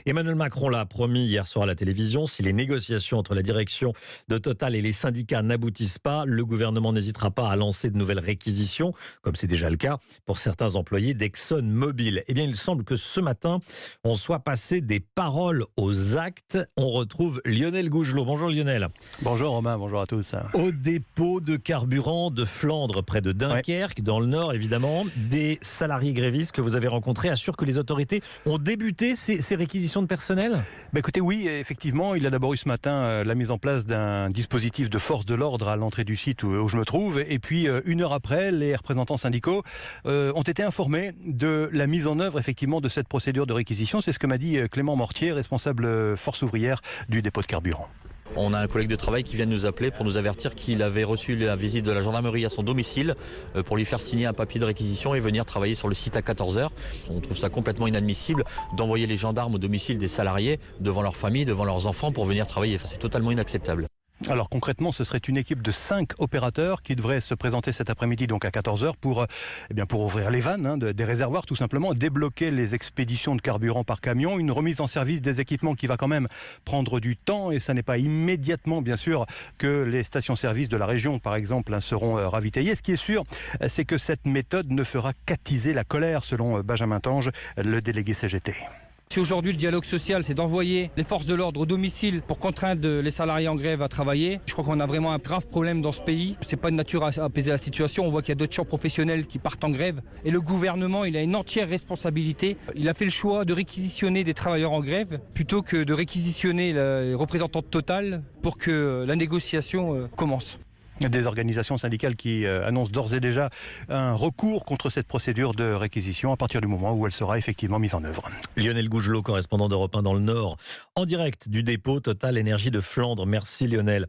Emmanuel Macron l'a promis hier soir à la télévision. Si les négociations entre la direction de Total et les syndicats n'aboutissent pas, le gouvernement n'hésitera pas à lancer de nouvelles réquisitions, comme c'est déjà le cas pour certains employés d'ExxonMobil. Eh bien, il semble que ce matin, on soit passé des paroles aux actes. On retrouve Lionel Gougelot. Bonjour Lionel. Bonjour Romain, bonjour à tous. Au dépôt de carburant de Flandre, près de Dunkerque, dans le Nord évidemment, des salariés grévistes que vous avez rencontrés assurent que les autorités ont débuté ces réquisitions de personnel. Écoutez, oui, effectivement, il a d'abord eu ce matin la mise en place d'un dispositif de force de l'ordre à l'entrée du site où je me trouve. Et puis, une heure après, les représentants syndicaux ont été informés de la mise en œuvre effectivement de cette procédure de réquisition. C'est ce que m'a dit Clément Mortier, responsable force ouvrière du dépôt de carburant. On a un collègue de travail qui vient de nous appeler pour nous avertir qu'il avait reçu la visite de la gendarmerie à son domicile pour lui faire signer un papier de réquisition et venir travailler sur le site à 14h. On trouve ça complètement inadmissible d'envoyer les gendarmes au domicile des salariés devant leur famille, devant leurs enfants pour venir travailler. Enfin, c'est totalement inacceptable. Alors concrètement, ce serait une équipe de 5 opérateurs qui devraient se présenter cet après-midi, donc à 14h, pour ouvrir les vannes des réservoirs, tout simplement, débloquer les expéditions de carburant par camion, une remise en service des équipements qui va quand même prendre du temps, et ça n'est pas immédiatement, bien sûr, que les stations-service de la région, par exemple, seront ravitaillées. Ce qui est sûr, c'est que cette méthode ne fera qu'attiser la colère, selon Benjamin Tange, le délégué CGT. Si aujourd'hui le dialogue social, c'est d'envoyer les forces de l'ordre au domicile pour contraindre les salariés en grève à travailler, je crois qu'on a vraiment un grave problème dans ce pays. C'est pas de nature à apaiser la situation. On voit qu'il y a d'autres champs professionnels qui partent en grève. Et le gouvernement, il a une entière responsabilité. Il a fait le choix de réquisitionner des travailleurs en grève plutôt que de réquisitionner les représentants de Total pour que la négociation commence. Des organisations syndicales qui annoncent d'ores et déjà un recours contre cette procédure de réquisition à partir du moment où elle sera effectivement mise en œuvre. Lionel Gougelot, correspondant d'Europe 1 dans le Nord, en direct du dépôt Total Énergie de Flandre. Merci Lionel.